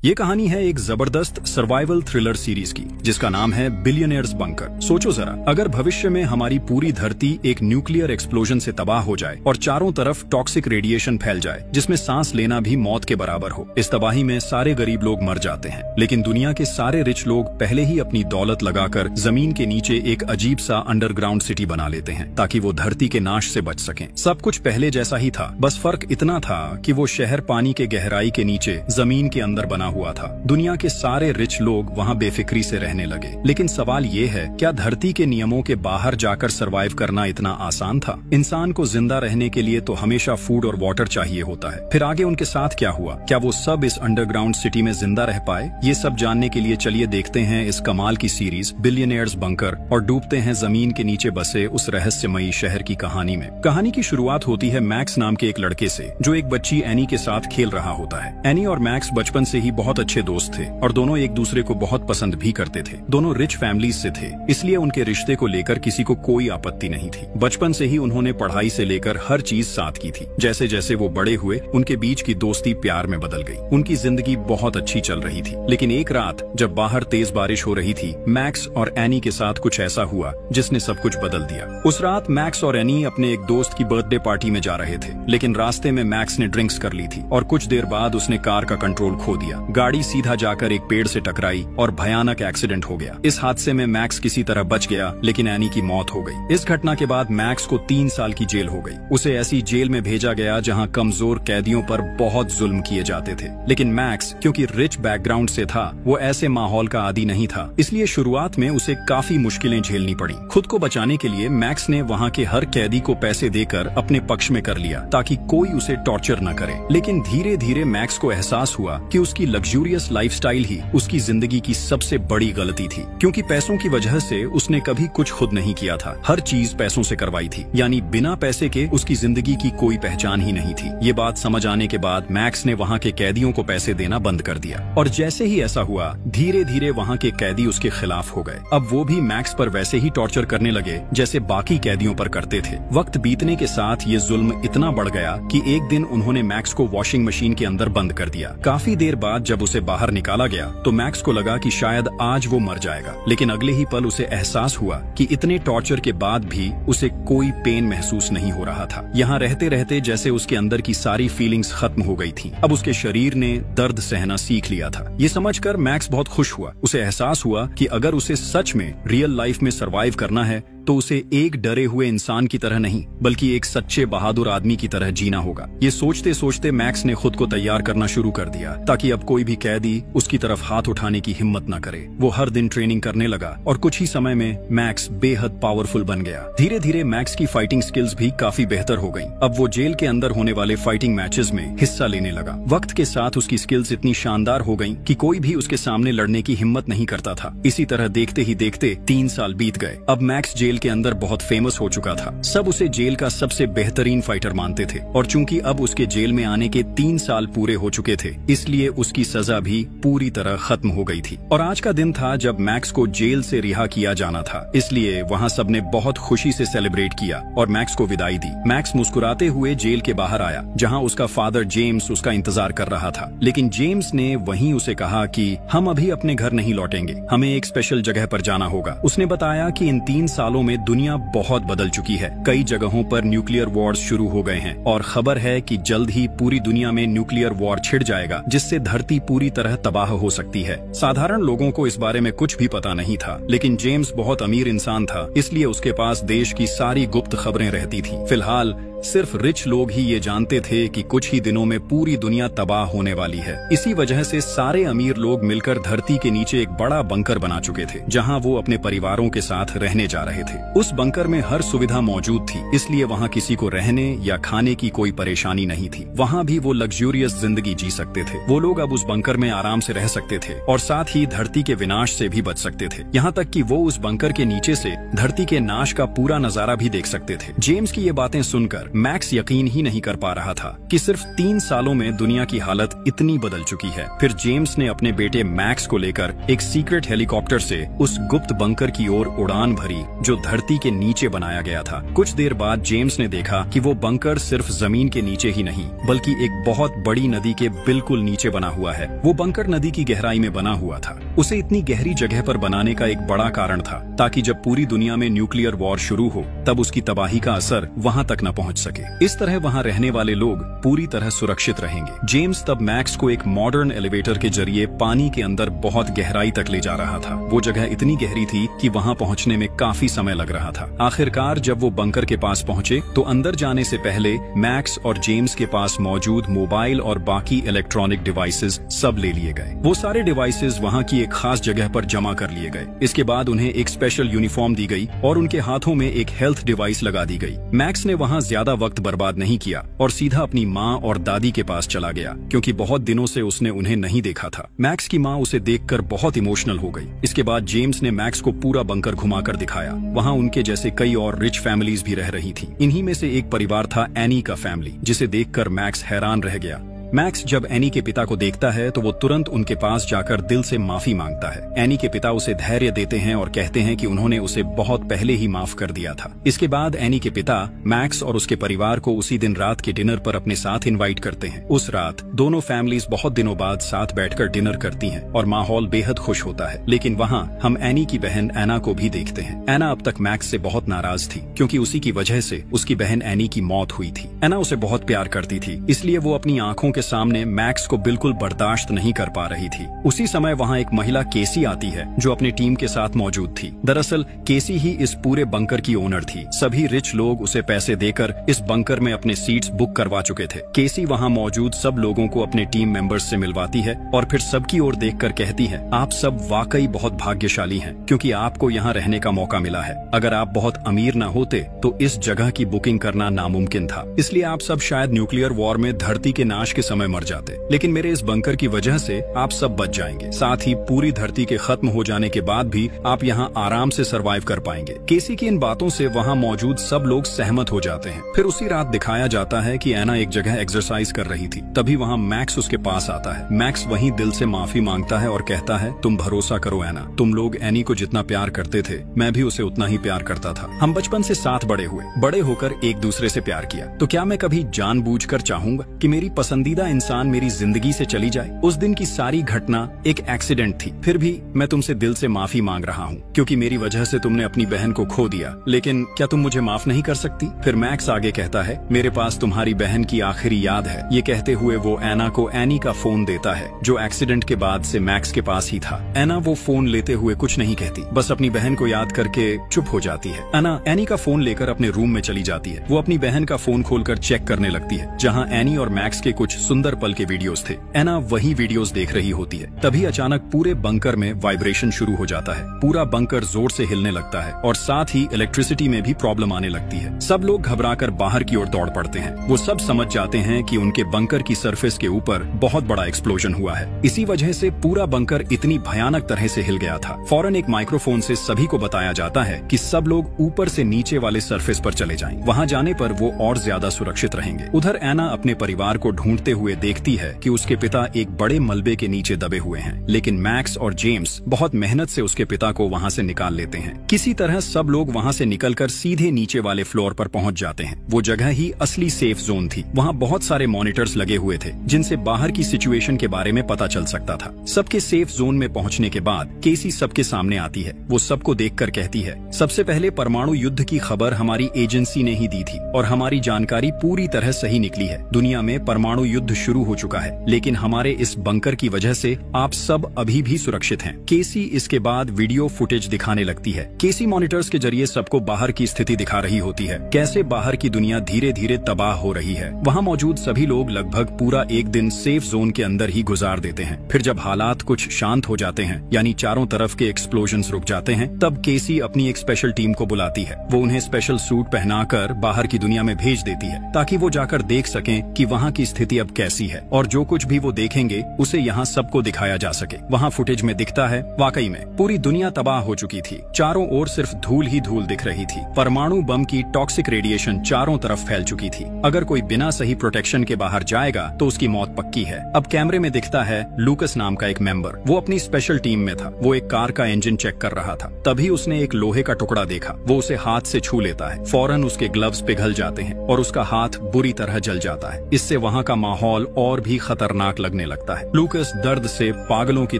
ये कहानी है एक जबरदस्त सर्वाइवल थ्रिलर सीरीज की, जिसका नाम है बिलियनियर्स बंकर। सोचो जरा, अगर भविष्य में हमारी पूरी धरती एक न्यूक्लियर एक्सप्लोजन से तबाह हो जाए और चारों तरफ टॉक्सिक रेडिएशन फैल जाए जिसमें सांस लेना भी मौत के बराबर हो। इस तबाही में सारे गरीब लोग मर जाते हैं, लेकिन दुनिया के सारे रिच लोग पहले ही अपनी दौलत लगाकर जमीन के नीचे एक अजीब सा अंडरग्राउंड सिटी बना लेते हैं ताकि वो धरती के नाश से बच सकें। सब कुछ पहले जैसा ही था, बस फर्क इतना था कि वो शहर पानी के गहराई के नीचे जमीन के अंदर बना हुआ था। दुनिया के सारे रिच लोग वहाँ बेफिक्री से रहने लगे। लेकिन सवाल ये है, क्या धरती के नियमों के बाहर जाकर सरवाइव करना इतना आसान था? इंसान को जिंदा रहने के लिए तो हमेशा फूड और वाटर चाहिए होता है। फिर आगे उनके साथ क्या हुआ? क्या वो सब इस अंडरग्राउंड सिटी में जिंदा रह पाए? ये सब जानने के लिए चलिए देखते हैं इस कमाल की सीरीज बिलियनियर्स बंकर और डूबते हैं जमीन के नीचे बसे उस रहस्यमयी शहर की कहानी में। कहानी की शुरुआत होती है मैक्स नाम के एक लड़के से, जो एक बच्ची एनी के साथ खेल रहा होता है। एनी और मैक्स बचपन से ही बहुत अच्छे दोस्त थे और दोनों एक दूसरे को बहुत पसंद भी करते थे। दोनों रिच फैमिलीज से थे, इसलिए उनके रिश्ते को लेकर किसी को कोई आपत्ति नहीं थी। बचपन से ही उन्होंने पढ़ाई से लेकर हर चीज साथ की थी। जैसे जैसे वो बड़े हुए, उनके बीच की दोस्ती प्यार में बदल गई। उनकी जिंदगी बहुत अच्छी चल रही थी। लेकिन एक रात जब बाहर तेज बारिश हो रही थी, मैक्स और एनी के साथ कुछ ऐसा हुआ जिसने सब कुछ बदल दिया। उस रात मैक्स और एनी अपने एक दोस्त की बर्थडे पार्टी में जा रहे थे, लेकिन रास्ते में मैक्स ने ड्रिंक्स कर ली थी और कुछ देर बाद उसने कार का कंट्रोल खो दिया। गाड़ी सीधा जाकर एक पेड़ से टकराई और भयानक एक्सीडेंट हो गया। इस हादसे में मैक्स किसी तरह बच गया, लेकिन एनी की मौत हो गई। इस घटना के बाद मैक्स को 3 साल की जेल हो गई। उसे ऐसी जेल में भेजा गया जहां कमजोर कैदियों पर बहुत जुल्म किए जाते थे। लेकिन मैक्स क्योंकि रिच बैकग्राउंड से था, वो ऐसे माहौल का आदी नहीं था, इसलिए शुरुआत में उसे काफी मुश्किलें झेलनी पड़ी। खुद को बचाने के लिए मैक्स ने वहाँ के हर कैदी को पैसे देकर अपने पक्ष में कर लिया ताकि कोई उसे टॉर्चर न करे। लेकिन धीरे धीरे मैक्स को एहसास हुआ कि उसकी लग्जूरियस लाइफस्टाइल ही उसकी जिंदगी की सबसे बड़ी गलती थी, क्योंकि पैसों की वजह से उसने कभी कुछ खुद नहीं किया था। हर चीज पैसों से करवाई थी, यानी बिना पैसे के उसकी जिंदगी की कोई पहचान ही नहीं थी। ये बात समझ आने के बाद मैक्स ने वहाँ के कैदियों को पैसे देना बंद कर दिया, और जैसे ही ऐसा हुआ, धीरे धीरे वहाँ के कैदी उसके खिलाफ हो गए। अब वो भी मैक्स पर वैसे ही टॉर्चर करने लगे जैसे बाकी कैदियों पर करते थे। वक्त बीतने के साथ ये जुल्म इतना बढ़ गया कि एक दिन उन्होंने मैक्स को वॉशिंग मशीन के अंदर बंद कर दिया। काफी देर बाद जब उसे बाहर निकाला गया तो मैक्स को लगा कि शायद आज वो मर जाएगा, लेकिन अगले ही पल उसे एहसास हुआ कि इतने टॉर्चर के बाद भी उसे कोई पेन महसूस नहीं हो रहा था। यहाँ रहते रहते जैसे उसके अंदर की सारी फीलिंग्स खत्म हो गई थी। अब उसके शरीर ने दर्द सहना सीख लिया था। ये समझकर मैक्स बहुत खुश हुआ। उसे एहसास हुआ कि अगर उसे सच में रियल लाइफ में सरवाइव करना है तो उसे एक डरे हुए इंसान की तरह नहीं, बल्कि एक सच्चे बहादुर आदमी की तरह जीना होगा। ये सोचते सोचते मैक्स ने खुद को तैयार करना शुरू कर दिया ताकि अब कोई भी कैदी उसकी तरफ हाथ उठाने की हिम्मत न करे। वो हर दिन ट्रेनिंग करने लगा और कुछ ही समय में मैक्स बेहद पावरफुल बन गया। धीरे धीरे मैक्स की फाइटिंग स्किल्स भी काफी बेहतर हो गयी। अब वो जेल के अंदर होने वाले फाइटिंग मैचेस में हिस्सा लेने लगा। वक्त के साथ उसकी स्किल्स इतनी शानदार हो गयी कि कोई भी उसके सामने लड़ने की हिम्मत नहीं करता था। इसी तरह देखते ही देखते 3 साल बीत गए। अब मैक्स जेल के अंदर बहुत फेमस हो चुका था। सब उसे जेल का सबसे बेहतरीन फाइटर मानते थे, और चूंकि अब उसके जेल में आने के 3 साल पूरे हो चुके थे, इसलिए उसकी सजा भी पूरी तरह खत्म हो गई थी। और आज का दिन था जब मैक्स को जेल से रिहा किया जाना था, इसलिए वहाँ सबने बहुत खुशी से सेलिब्रेट किया और मैक्स को विदाई दी। मैक्स मुस्कुराते हुए जेल के बाहर आया, जहाँ उसका फादर जेम्स उसका इंतजार कर रहा था। लेकिन जेम्स ने वहीं उसे कहा कि हम अभी अपने घर नहीं लौटेंगे, हमें एक स्पेशल जगह पर जाना होगा। उसने बताया कि इन 3 सालों में दुनिया बहुत बदल चुकी है। कई जगहों पर न्यूक्लियर वॉर्स शुरू हो गए हैं और खबर है कि जल्द ही पूरी दुनिया में न्यूक्लियर वॉर छिड़ जाएगा, जिससे धरती पूरी तरह तबाह हो सकती है। साधारण लोगों को इस बारे में कुछ भी पता नहीं था, लेकिन जेम्स बहुत अमीर इंसान था, इसलिए उसके पास देश की सारी गुप्त खबरें रहती थी। फिलहाल सिर्फ रिच लोग ही ये जानते थे कि कुछ ही दिनों में पूरी दुनिया तबाह होने वाली है। इसी वजह से सारे अमीर लोग मिलकर धरती के नीचे एक बड़ा बंकर बना चुके थे, जहां वो अपने परिवारों के साथ रहने जा रहे थे। उस बंकर में हर सुविधा मौजूद थी, इसलिए वहां किसी को रहने या खाने की कोई परेशानी नहीं थी। वहां भी वो लग्जूरियस जिंदगी जी सकते थे। वो लोग अब उस बंकर में आराम से रह सकते थे और साथ ही धरती के विनाश से भी बच सकते थे। यहाँ तक कि वो उस बंकर के नीचे से धरती के नाश का पूरा नजारा भी देख सकते थे। जेम्स की ये बातें सुनकर मैक्स यकीन ही नहीं कर पा रहा था कि सिर्फ 3 सालों में दुनिया की हालत इतनी बदल चुकी है। फिर जेम्स ने अपने बेटे मैक्स को लेकर एक सीक्रेट हेलीकॉप्टर से उस गुप्त बंकर की ओर उड़ान भरी जो धरती के नीचे बनाया गया था। कुछ देर बाद जेम्स ने देखा कि वो बंकर सिर्फ जमीन के नीचे ही नहीं बल्कि एक बहुत बड़ी नदी के बिल्कुल नीचे बना हुआ है। वो बंकर नदी की गहराई में बना हुआ था। उसे इतनी गहरी जगह पर बनाने का एक बड़ा कारण था ताकि जब पूरी दुनिया में न्यूक्लियर वॉर शुरू हो तब उसकी तबाही का असर वहां तक न पहुंच सके। इस तरह वहां रहने वाले लोग पूरी तरह सुरक्षित रहेंगे। जेम्स तब मैक्स को एक मॉडर्न एलिवेटर के जरिए पानी के अंदर बहुत गहराई तक ले जा रहा था। वो जगह इतनी गहरी थी कि वहां पहुंचने में काफी समय लग रहा था। आखिरकार जब वो बंकर के पास पहुंचे तो अंदर जाने से पहले मैक्स और जेम्स के पास मौजूद मोबाइल और बाकी इलेक्ट्रॉनिक डिवाइसेस सब ले लिए गए। वो सारे डिवाइसेस वहां की एक खास जगह पर जमा कर लिए गए। इसके बाद उन्हें एक स्पेशल यूनिफॉर्म दी गई और उनके हाथों में एक हेल्थ डिवाइस लगा दी गई। मैक्स ने वहां ज्यादा वक्त बर्बाद नहीं किया और सीधा अपनी माँ और दादी के पास चला गया क्योंकि बहुत दिनों से उसने उन्हें नहीं देखा था। मैक्स की माँ उसे देखकर बहुत इमोशनल हो गई। इसके बाद जेम्स ने मैक्स को पूरा बंकर घुमाकर दिखाया। वहां उनके जैसे कई और रिच फैमिलीज भी रह रही थी। इन्हीं में से एक परिवार था एनी का फैमिली, जिसे देखकर मैक्स हैरान रह गया। मैक्स जब एनी के पिता को देखता है तो वो तुरंत उनके पास जाकर दिल से माफी मांगता है। एनी के पिता उसे धैर्य देते हैं और कहते हैं कि उन्होंने उसे बहुत पहले ही माफ कर दिया था। इसके बाद एनी के पिता मैक्स और उसके परिवार को उसी दिन रात के डिनर पर अपने साथ इनवाइट करते हैं। उस रात दोनों फैमिलीज बहुत दिनों बाद साथ बैठकर डिनर करती हैं और माहौल बेहद खुश होता है। लेकिन वहाँ हम एनी की बहन एना को भी देखते हैं। एना अब तक मैक्स से बहुत नाराज थी क्योंकि उसी की वजह से उसकी बहन एनी की मौत हुई थी। एना उसे बहुत प्यार करती थी, इसलिए वो अपनी आंखों के सामने मैक्स को बिल्कुल बर्दाश्त नहीं कर पा रही थी। उसी समय वहाँ एक महिला केसी आती है जो अपनी टीम के साथ मौजूद थी। दरअसल केसी ही इस पूरे बंकर की ओनर थी। सभी रिच लोग उसे पैसे देकर इस बंकर में अपने सीट्स बुक करवा चुके थे। केसी वहाँ मौजूद सब लोगों को अपने टीम मेंबर्स से मिलवाती है और फिर सबकी ओर देखकर कहती है, आप सब वाकई बहुत भाग्यशाली हैं क्योंकि आपको यहाँ रहने का मौका मिला है। अगर आप बहुत अमीर न होते तो इस जगह की बुकिंग करना नामुमकिन था। इसलिए आप सब शायद न्यूक्लियर वॉर में धरती के नाश के समय मर जाते, लेकिन मेरे इस बंकर की वजह से आप सब बच जाएंगे। साथ ही पूरी धरती के खत्म हो जाने के बाद भी आप यहाँ आराम से सरवाइव कर पाएंगे। केसी की इन बातों से वहाँ मौजूद सब लोग सहमत हो जाते हैं। फिर उसी रात दिखाया जाता है कि एना एक जगह एक्सरसाइज कर रही थी। तभी वहाँ मैक्स उसके पास आता है। मैक्स वहीं दिल से माफी मांगता है और कहता है, तुम भरोसा करो एना, तुम लोग एनी को जितना प्यार करते थे मैं भी उसे उतना ही प्यार करता था। हम बचपन से साथ बड़े हुए, बड़े होकर एक दूसरे से प्यार किया, तो क्या मैं कभी जानबूझकर चाहूंगा कि मेरी पसंदीदा इंसान मेरी जिंदगी से चली जाए? उस दिन की सारी घटना एक एक्सीडेंट थी। फिर भी मैं तुमसे दिल से माफी मांग रहा हूँ क्योंकि मेरी वजह से तुमने अपनी बहन को खो दिया। लेकिन क्या तुम मुझे माफ नहीं कर सकती? फिर मैक्स आगे कहता है, मेरे पास तुम्हारी बहन की आखिरी याद है। ये कहते हुए वो एना को एनी का फोन देता है जो एक्सीडेंट के बाद से मैक्स के पास ही था। एना वो फोन लेते हुए कुछ नहीं कहती, बस अपनी बहन को याद करके चुप हो जाती है। एना एनी का फोन लेकर अपने रूम में चली जाती है। वो अपनी बहन का फोन खोलकर चेक करने लगती है जहाँ एनी और मैक्स के कुछ सुंदर पल के वीडियोस थे। एना वही वीडियोस देख रही होती है। तभी अचानक पूरे बंकर में वाइब्रेशन शुरू हो जाता है। पूरा बंकर जोर से हिलने लगता है और साथ ही इलेक्ट्रिसिटी में भी प्रॉब्लम आने लगती है। सब लोग घबराकर बाहर की ओर दौड़ पड़ते हैं। वो सब समझ जाते हैं कि उनके बंकर की सरफेस के ऊपर बहुत बड़ा एक्सप्लोजन हुआ है। इसी वजह से पूरा बंकर इतनी भयानक तरह से हिल गया था। फौरन एक माइक्रोफोन से सभी को बताया जाता है कि सब लोग ऊपर से नीचे वाले सरफेस पर चले जाएं। वहां जाने पर वो और ज्यादा सुरक्षित रहेंगे। उधर एना अपने परिवार को ढूंढते हुए देखती है कि उसके पिता एक बड़े मलबे के नीचे दबे हुए हैं, लेकिन मैक्स और जेम्स बहुत मेहनत से उसके पिता को वहां से निकाल लेते हैं। किसी तरह सब लोग वहां से निकलकर सीधे नीचे वाले फ्लोर पर पहुंच जाते हैं। वो जगह ही असली सेफ जोन थी। वहां बहुत सारे मॉनिटर्स लगे हुए थे जिनसे बाहर की सिचुएशन के बारे में पता चल सकता था। सबके सेफ जोन में पहुंचने के बाद केसी सबके सामने आती है। वो सबको देखकर कहती है, सबसे पहले परमाणु युद्ध की खबर हमारी एजेंसी ने ही दी थी और हमारी जानकारी पूरी तरह सही निकली है। दुनिया में परमाणु युद्ध शुरू हो चुका है, लेकिन हमारे इस बंकर की वजह से आप सब अभी भी सुरक्षित हैं। केसी इसके बाद वीडियो फुटेज दिखाने लगती है। केसी मॉनिटर्स के जरिए सबको बाहर की स्थिति दिखा रही होती है, कैसे बाहर की दुनिया धीरे धीरे तबाह हो रही है। वहाँ मौजूद सभी लोग लगभग पूरा एक दिन सेफ जोन के अंदर ही गुजार देते हैं। फिर जब हालात कुछ शांत हो जाते हैं, यानी चारों तरफ के एक्सप्लोजन्स रुक जाते हैं, तब केसी अपनी एक स्पेशल टीम को बुलाती है। वो उन्हें स्पेशल सूट पहनाकर बाहर की दुनिया में भेज देती है ताकि वो जाकर देख सकें कि वहाँ की स्थिति अब कैसी है और जो कुछ भी वो देखेंगे उसे यहाँ सबको दिखाया जा सके। वहाँ फुटेज में दिखता है वाकई में पूरी दुनिया तबाह हो चुकी थी। चारों ओर सिर्फ धूल ही धूल दिख रही थी। परमाणु बम की टॉक्सिक रेडिएशन चारों तरफ फैल चुकी थी। अगर कोई बिना सही प्रोटेक्शन के बाहर जाएगा तो उसकी मौत पक्की है। अब कैमरे में दिखता है लूकस नाम का एक मेंबर, वो अपनी स्पेशल टीम में था। वो एक कार का इंजन चेक कर रहा था, तभी उसने एक लोहे का टुकड़ा देखा। वो उसे हाथ से छू लेता है। फौरन उसके ग्लव्स पिघल जाते हैं और उसका हाथ बुरी तरह जल जाता है। इससे वहाँ का माहौल और भी खतरनाक लगने लगता है। लूकस दर्द से पागलों की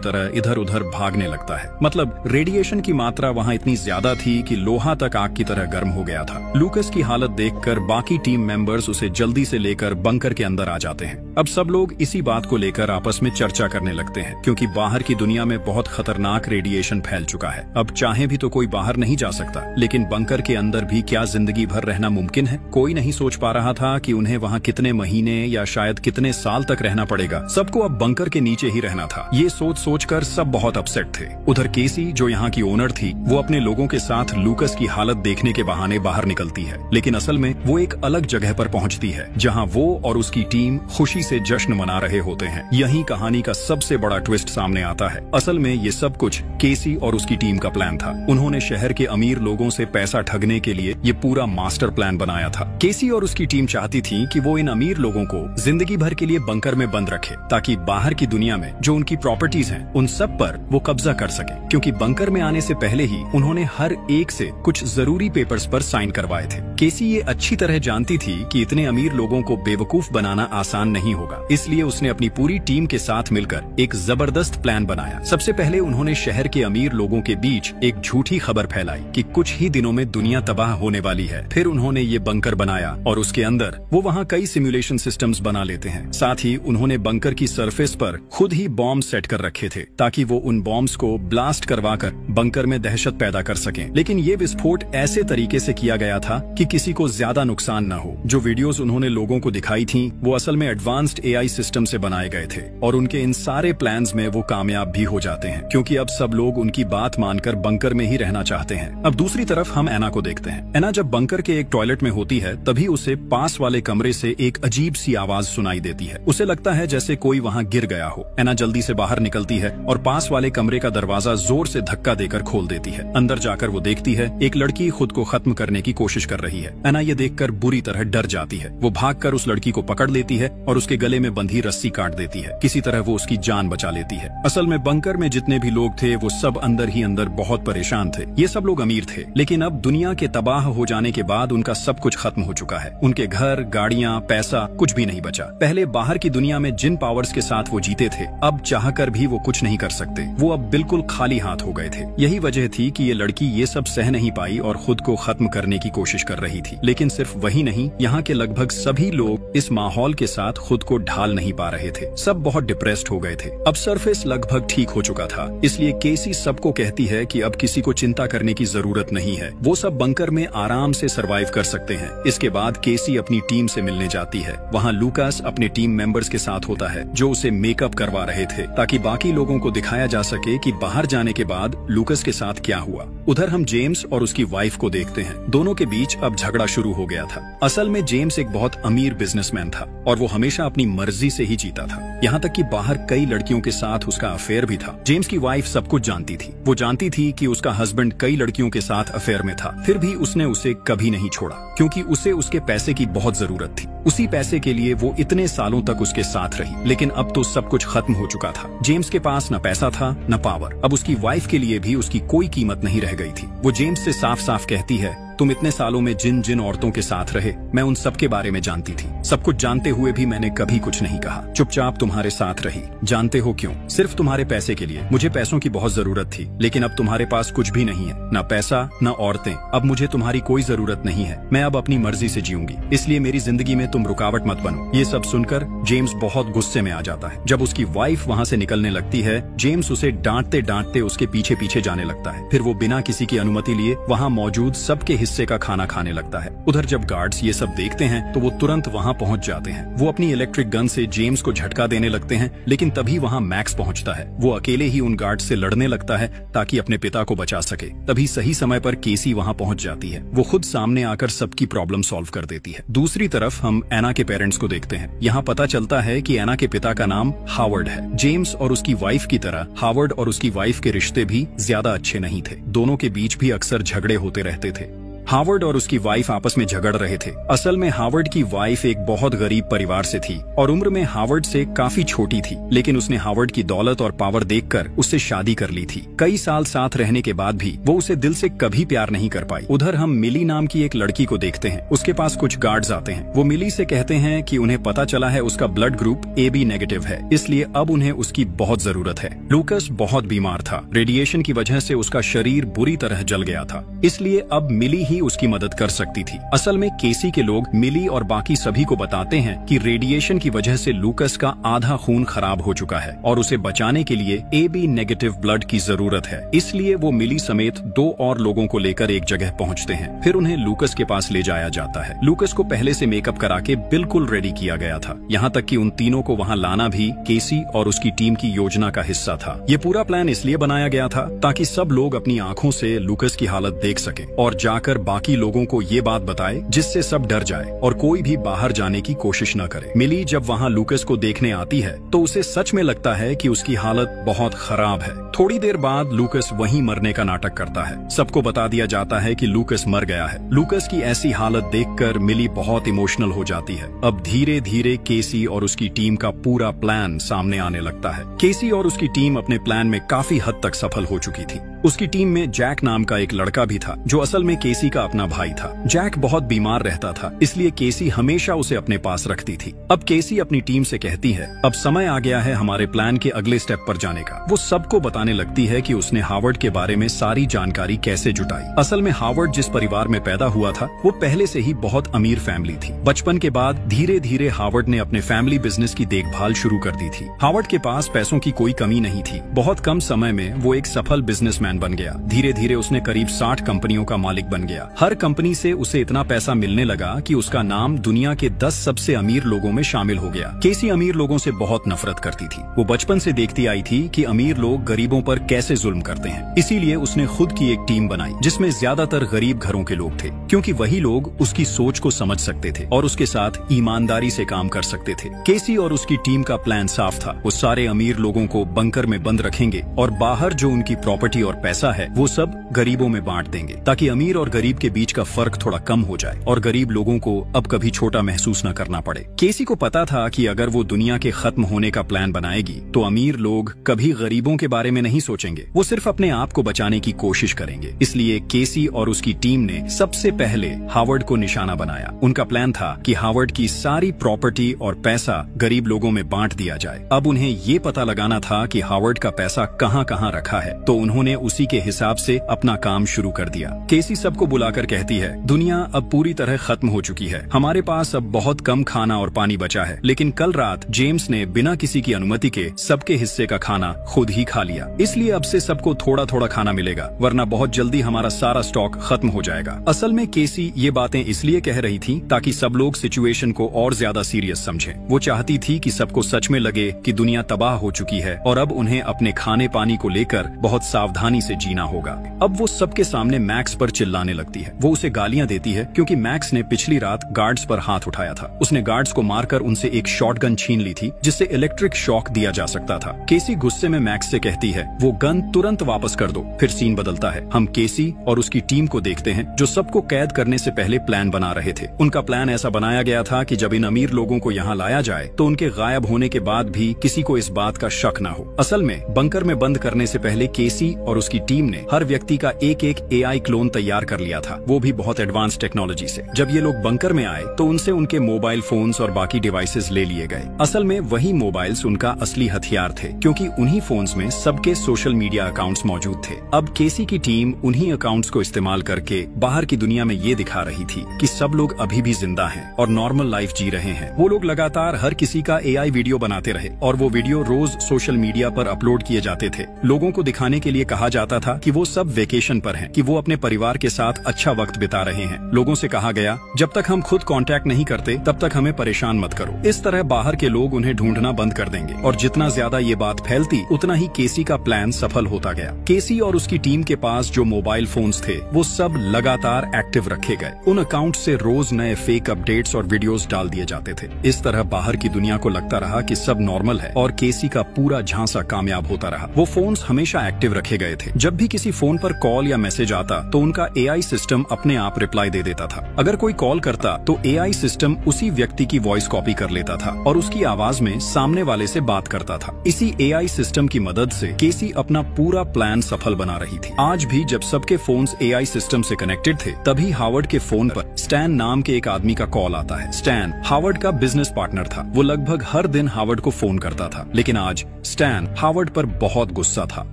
तरह इधर उधर भागने लगता है। मतलब रेडिएशन की मात्रा वहाँ इतनी ज्यादा थी कि लोहा तक आग की तरह गर्म हो गया था। लूकस की हालत देखकर बाकी टीम मेंबर्स उसे जल्दी से लेकर बंकर के अंदर आ जाते हैं। अब सब लोग इसी बात को लेकर आपस में चर्चा करने लगते हैं, क्योंकि बाहर की दुनिया में बहुत खतरनाक रेडिएशन फैल चुका है। अब चाहे भी तो कोई बाहर नहीं जा सकता, लेकिन बंकर के अंदर भी क्या जिंदगी भर रहना मुमकिन है? कोई नहीं सोच पा रहा था कि उन्हें वहाँ कितने महीने या शायद कितने साल तक रहना पड़ेगा। सबको अब बंकर के नीचे ही रहना था। ये सोच सोचकर सब बहुत अपसेट थे। उधर केसी, जो यहाँ की ओनर थी, वो अपने लोगों के साथ लूकस की हालत देखने के बहाने बाहर निकलती है, लेकिन असल में वो एक अलग जगह पर पहुंचती है जहां वो और उसकी टीम खुशी से जश्न मना रहे होते हैं। यही कहानी का सबसे बड़ा ट्विस्ट सामने आता है। असल में ये सब कुछ केसी और उसकी टीम का प्लान था। उन्होंने शहर के अमीर लोगों से पैसा ठगने के लिए ये पूरा मास्टर प्लान बनाया था। केसी और उसकी टीम चाहती थी कि वो इन अमीर लोगों को जिंदगी भर के लिए बंकर में बंद रखे, ताकि बाहर की दुनिया में जो उनकी प्रॉपर्टीज हैं उन सब पर वो कब्जा कर सके। क्योंकि बंकर में आने से पहले ही उन्होंने हर एक से कुछ जरूरी पेपर्स पर साइन करवाए थे। केसी ये अच्छी तरह जानती थी कि इतने अमीर लोगों को बेवकूफ बनाना आसान नहीं होगा, इसलिए उसने अपनी पूरी टीम के साथ मिलकर एक जबरदस्त प्लान बनाया। सबसे पहले उन्होंने शहर के अमीर लोगों के बीच एक झूठी खबर फैलाई कि कुछ ही दिनों में दुनिया तबाह होने वाली है। फिर उन्होंने ये बंकर बनाया और उसके अंदर वो वहाँ कई सिमुलेशन सिस्टम्स बना लेते हैं। साथ ही उन्होंने बंकर की सरफेस पर खुद ही बॉम्ब सेट कर रखे थे, ताकि वो उन बॉम्ब्स को ब्लास्ट करवाकर बंकर में दहशत पैदा कर सकें। लेकिन ये विस्फोट ऐसे तरीके से किया गया था कि किसी को ज्यादा नुकसान न हो। जो वीडियोस उन्होंने लोगों को दिखाई थी वो असल में एडवांस्ड एआई सिस्टम से बनाए गए थे, और उनके इन सारे प्लान्स में वो कामयाब भी हो जाते हैं, क्योंकि अब सब लोग उनकी बात मानकर बंकर में ही रहना चाहते हैं। अब दूसरी तरफ हम एना को देखते हैं। एना जब बंकर के एक टॉयलेट में होती है, तभी उसे पास वाले कमरे से एक अजीब सी आवाज सुनाई देती है। उसे लगता है जैसे कोई वहाँ गिर गया हो। एना जल्दी से बाहर निकलती है और पास वाले कमरे का दरवाजा जोर से धक्का देकर खोल देती है। अंदर जाकर वो देखती है एक लड़की खुद को खत्म करने की कोशिश कर रही है। एना ये देखकर बुरी तरह डर जाती है। वो भागकर उस लड़की को पकड़ लेती है और उसके गले में बंधी रस्सी काट देती है। किसी तरह वो उसकी जान बचा लेती है। असल में बंकर में जितने भी लोग थे वो सब अंदर ही अंदर बहुत परेशान थे। ये सब लोग अमीर थे, लेकिन अब दुनिया के तबाह हो जाने के बाद उनका सब कुछ खत्म हो चुका है। उनके घर, गाड़ियाँ, पैसा कुछ भी नहीं बचा। पहले बाहर की दुनिया में जिन पावर्स के साथ वो जीते थे, अब चाहकर भी वो कुछ नहीं कर सकते। वो अब बिल्कुल खाली हाथ हो गए थे। यही वजह थी कि ये लड़की ये सब सह नहीं पाई और खुद को खत्म करने की कोशिश कर रही थी। लेकिन सिर्फ वही नहीं, यहाँ के लगभग सभी लोग इस माहौल के साथ खुद को ढाल नहीं पा रहे थे। सब बहुत डिप्रेस्ड हो गए थे। अब सरफेस लगभग ठीक हो चुका था, इसलिए केसी सबको कहती है कि अब किसी को चिंता करने की जरूरत नहीं है। वो सब बंकर में आराम से सरवाइव कर सकते हैं। इसके बाद केसी अपनी टीम से मिलने जाती है। वहाँ लूकास अपने टीम मेंबर्स के साथ होता है, जो उसे मेकअप करवा रहे थे, ताकि बाकी लोगों को दिखाया जा सके कि बाहर जाने के बाद लूकास के साथ क्या हुआ। उधर हम जेम्स और उसकी वाइफ को देखते हैं। दोनों के बीच अब झगड़ा शुरू हो गया था। असल में जेम्स एक बहुत अमीर बिजनेसमैन था और वो हमेशा अपनी मर्जी से ही जीता था। यहाँ तक कि बाहर कई लड़कियों के साथ उसका अफेयर भी था। जेम्स की वाइफ सब कुछ जानती थी। वो जानती थी कि उसका हस्बैंड कई लड़कियों के साथ अफेयर में था, फिर भी उसने उसे कभी नहीं छोड़ा, क्योंकि उसे उसके पैसे की बहुत जरूरत थी। उसी पैसे के लिए वो इतने सालों तक उसके साथ रही। लेकिन अब तो सब कुछ खत्म हो चुका था। जेम्स के पास न पैसा था न पावर। अब उसकी वाइफ के लिए भी उसकी कोई कीमत नहीं रह गई थी। वो जेम्स से साफ साफ कहती है, तुम इतने सालों में जिन जिन औरतों के साथ रहे, मैं उन सब के बारे में जानती थी। सब कुछ जानते हुए भी मैंने कभी कुछ नहीं कहा। चुपचाप तुम्हारे साथ रही। जानते हो क्यों? सिर्फ तुम्हारे पैसे के लिए। मुझे पैसों की बहुत जरूरत थी, लेकिन अब तुम्हारे पास कुछ भी नहीं है, न पैसा न औरतें। अब मुझे तुम्हारी कोई जरूरत नहीं है। मैं अब अपनी मर्जी से जीऊंगी, इसलिए मेरी जिंदगी में तुम रुकावट मत बनो। ये सब सुनकर जेम्स बहुत गुस्से में आ जाता है। जब उसकी वाइफ वहाँ से निकलने लगती है, जेम्स उसे डांटते डांटते उसके पीछे पीछे जाने लगता है। फिर वो बिना किसी की अनुमति लिए वहाँ मौजूद सबके हिस्से का खाना खाने लगता है। उधर जब गार्ड्स ये सब देखते हैं तो वो तुरंत वहाँ पहुँच जाते हैं। वो अपनी इलेक्ट्रिक गन से जेम्स को झटका देने लगते हैं, लेकिन तभी वहाँ मैक्स पहुँचता है। वो अकेले ही उन गार्ड से लड़ने लगता है ताकि अपने पिता को बचा सके। तभी सही समय पर केसी वहाँ पहुँच जाती है। वो खुद सामने आकर सबकी प्रॉब्लम सॉल्व कर देती है। दूसरी तरफ हम एना के पेरेंट्स को देखते हैं। यहाँ पता चलता है कि एना के पिता का नाम हावर्ड है। जेम्स और उसकी वाइफ की तरह हावर्ड और उसकी वाइफ के रिश्ते भी ज्यादा अच्छे नहीं थे। दोनों के बीच भी अक्सर झगड़े होते रहते थे। हावर्ड और उसकी वाइफ आपस में झगड़ रहे थे। असल में हावर्ड की वाइफ एक बहुत गरीब परिवार से थी और उम्र में हावर्ड से काफी छोटी थी, लेकिन उसने हावर्ड की दौलत और पावर देखकर उससे शादी कर ली थी। कई साल साथ रहने के बाद भी वो उसे दिल से कभी प्यार नहीं कर पाई। उधर हम मिली नाम की एक लड़की को देखते हैं। उसके पास कुछ गार्ड्स आते हैं। वो मिली से कहते हैं कि उन्हें पता चला है उसका ब्लड ग्रुप AB नेगेटिव है, इसलिए अब उन्हें उसकी बहुत जरूरत है। लूकस बहुत बीमार था। रेडिएशन की वजह से उसका शरीर बुरी तरह जल गया था, इसलिए अब मिली ही उसकी मदद कर सकती थी। असल में केसी के लोग मिली और बाकी सभी को बताते हैं कि रेडिएशन की वजह से लूकस का आधा खून खराब हो चुका है और उसे बचाने के लिए AB नेगेटिव ब्लड की जरूरत है। इसलिए वो मिली समेत 2 और लोगों को लेकर एक जगह पहुंचते हैं। फिर उन्हें लूकस के पास ले जाया जाता है। लूकस को पहले से मेकअप करा के बिल्कुल रेडी किया गया था। यहाँ तक कि उन तीनों को वहाँ लाना भी केसी और उसकी टीम की योजना का हिस्सा था। ये पूरा प्लान इसलिए बनाया गया था ताकि सब लोग अपनी आंखों से लूकस की हालत देख सकें और जाकर बाकी लोगों को ये बात बताए जिससे सब डर जाए और कोई भी बाहर जाने की कोशिश न करे। मिली जब वहाँ लूकस को देखने आती है तो उसे सच में लगता है कि उसकी हालत बहुत खराब है। थोड़ी देर बाद लूकस वहीं मरने का नाटक करता है। सबको बता दिया जाता है कि लूकस मर गया है। लूकस की ऐसी हालत देखकर मिली बहुत इमोशनल हो जाती है। अब धीरे धीरे केसी और उसकी टीम का पूरा प्लान सामने आने लगता है। केसी और उसकी टीम अपने प्लान में काफी हद तक सफल हो चुकी थी। उसकी टीम में जैक नाम का एक लड़का भी था जो असल में केसी का अपना भाई था। जैक बहुत बीमार रहता था, इसलिए केसी हमेशा उसे अपने पास रखती थी। अब केसी अपनी टीम से कहती है, अब समय आ गया है हमारे प्लान के अगले स्टेप पर जाने का। वो सबको बताने लगती है कि उसने हावर्ड के बारे में सारी जानकारी कैसे जुटाई। असल में हावर्ड जिस परिवार में पैदा हुआ था वो पहले से ही बहुत अमीर फैमिली थी। बचपन के बाद धीरे धीरे हावर्ड ने अपने फैमिली बिजनेस की देखभाल शुरू कर दी थी। हावर्ड के पास पैसों की कोई कमी नहीं थी। बहुत कम समय में वो एक सफल बिजनेसमैन बन गया। धीरे धीरे उसने करीब 60 कंपनियों का मालिक बन गया। हर कंपनी से उसे इतना पैसा मिलने लगा कि उसका नाम दुनिया के 10 सबसे अमीर लोगों में शामिल हो गया। केसी अमीर लोगों से बहुत नफरत करती थी। वो बचपन से देखती आई थी कि अमीर लोग गरीबों पर कैसे जुल्म करते हैं। इसीलिए उसने खुद की एक टीम बनाई जिसमें ज्यादातर गरीब घरों के लोग थे, क्योंकि वही लोग उसकी सोच को समझ सकते थे और उसके साथ ईमानदारी से काम कर सकते थे। केसी और उसकी टीम का प्लान साफ था। वो सारे अमीर लोगों को बंकर में बंद रखेंगे और बाहर जो उनकी प्रॉपर्टी और पैसा है वो सब गरीबों में बांट देंगे, ताकि अमीर और गरीब के बीच का फर्क थोड़ा कम हो जाए और गरीब लोगों को अब कभी छोटा महसूस न करना पड़े। केसी को पता था कि अगर वो दुनिया के खत्म होने का प्लान बनाएगी तो अमीर लोग कभी गरीबों के बारे में नहीं सोचेंगे, वो सिर्फ अपने आप को बचाने की कोशिश करेंगे। इसलिए केसी और उसकी टीम ने सबसे पहले हावर्ड को निशाना बनाया। उनका प्लान था कि हावर्ड की सारी प्रॉपर्टी और पैसा गरीब लोगों में बांट दिया जाए। अब उन्हें ये पता लगाना था कि हावर्ड का पैसा कहाँ कहाँ रखा है, तो उन्होंने उसी के हिसाब से अपना काम शुरू कर दिया। केसी सबको बुलाकर कहती है, दुनिया अब पूरी तरह खत्म हो चुकी है। हमारे पास अब बहुत कम खाना और पानी बचा है, लेकिन कल रात जेम्स ने बिना किसी की अनुमति के सबके हिस्से का खाना खुद ही खा लिया। इसलिए अब से सबको थोड़ा थोड़ा खाना मिलेगा, वरना बहुत जल्दी हमारा सारा स्टॉक खत्म हो जाएगा। असल में केसी ये बातें इसलिए कह रही थी ताकि सब लोग सिचुएशन को और ज्यादा सीरियस समझें। वो चाहती थी कि सबको सच में लगे कि दुनिया तबाह हो चुकी है और अब उन्हें अपने खाने पानी को लेकर बहुत सावधानी से जीना होगा। अब वो सबके सामने मैक्स पर चिल्लाने लगती है। वो उसे गालियां देती है क्योंकि मैक्स ने पिछली रात गार्ड्स पर हाथ उठाया था। उसने गार्ड्स को मारकर उनसे एक शॉटगन छीन ली थी जिससे इलेक्ट्रिक शॉक दिया जा सकता था। केसी गुस्से में मैक्स से कहती है, वो गन तुरंत वापस कर दो। फिर सीन बदलता है। हम केसी और उसकी टीम को देखते हैं जो सबको कैद करने से पहले प्लान बना रहे थे। उनका प्लान ऐसा बनाया गया था कि जब इन अमीर लोगों को यहाँ लाया जाए तो उनके गायब होने के बाद भी किसी को इस बात का शक न हो। असल में बंकर में बंद करने से पहले केसी और उसकी टीम ने हर व्यक्ति का एक AI क्लोन तैयार कर लिया था, वो भी बहुत एडवांस टेक्नोलॉजी से। जब ये लोग बंकर में आए तो उनसे उनके मोबाइल फोन्स और बाकी डिवाइसेस ले लिए गए। असल में वही मोबाइल्स उनका असली हथियार थे, क्योंकि उन्हीं फोन्स में सबके सोशल मीडिया अकाउंट्स मौजूद थे। अब केसी की टीम उन्हीं अकाउंट्स को इस्तेमाल करके बाहर की दुनिया में ये दिखा रही थी कि सब लोग अभी भी जिंदा हैं और नॉर्मल लाइफ जी रहे हैं। वो लोग लगातार हर किसी का AI वीडियो बनाते रहे और वो वीडियो रोज सोशल मीडिया पर अपलोड किए जाते थे। लोगों को दिखाने के लिए कहा जाता था कि वो सब वेकेशन पर हैं, कि वो अपने परिवार के साथ अच्छा वक्त बिता रहे हैं। लोगों से कहा गया, जब तक हम खुद कांटेक्ट नहीं करते तब तक हमें परेशान मत करो। इस तरह बाहर के लोग उन्हें ढूंढना बंद कर देंगे और जितना ज्यादा ये बात फैलती उतना ही केसी का प्लान सफल होता गया। केसी और उसकी टीम के पास जो मोबाइल फोन्स थे वो सब लगातार एक्टिव रखे गए। उन अकाउंट से रोज नए फेक अपडेट्स और वीडियोस डाल दिए जाते थे। इस तरह बाहर की दुनिया को लगता रहा कि सब नॉर्मल है और केसी का पूरा झांसा कामयाब होता रहा। वो फोन्स हमेशा एक्टिव रखे गए थे। जब भी किसी फोन पर कॉल या मैसेज आता तो उनका एआई सिस्टम अपने आप रिप्लाई दे देता था। अगर कोई कॉल करता तो एआई सिस्टम उसी व्यक्ति की वॉइस कॉपी कर लेता था और उसकी आवाज में सामने वाले से बात करता था। इसी एआई सिस्टम की मदद से केसी अपना पूरा प्लान सफल बना रही थी। आज भी जब सबके फोन्स एआई सिस्टम से कनेक्टेड थे तभी हावर्ड के फोन पर स्टैन नाम के एक आदमी का कॉल आता है। स्टैन हावर्ड का बिजनेस पार्टनर था। वो लगभग हर दिन हावर्ड को फोन करता था। लेकिन आज स्टैन हावर्ड पर बहुत गुस्सा था